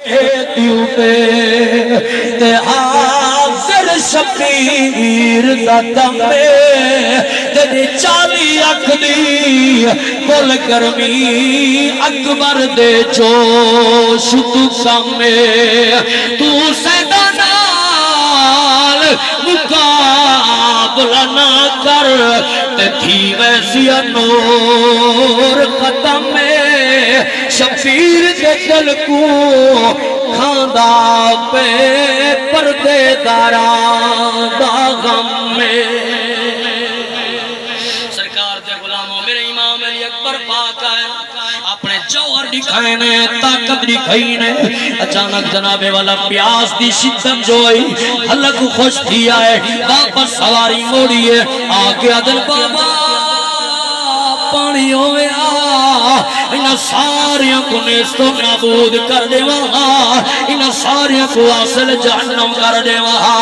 دیو پہ تے حاضر شبیر دا دم تے 40 اکھ دی کل گرمی اکبر دے جوش تو سامے تو سیدہ نال مقابلہ نہ کر تے تھی ویسی نور ختم شبیر کے دل کو کھاندا پہ پردے داران دا غم میں سرکار دے غلاموں میرے امام علی اکبر پاک آئے اپنے جوہر دکھائے نے طاقت دکھائی نے اچانک جناب والا پیاس دی شدت جو آئی حلق خوش تھی آئے واپس سواری موڑی ہے آگے عدل بابا پانی ہوئے انہاں ساریاں کو نیست و نابود کر دے وہاں انہاں ساریاں کو واصل جہنم کر دے وہاں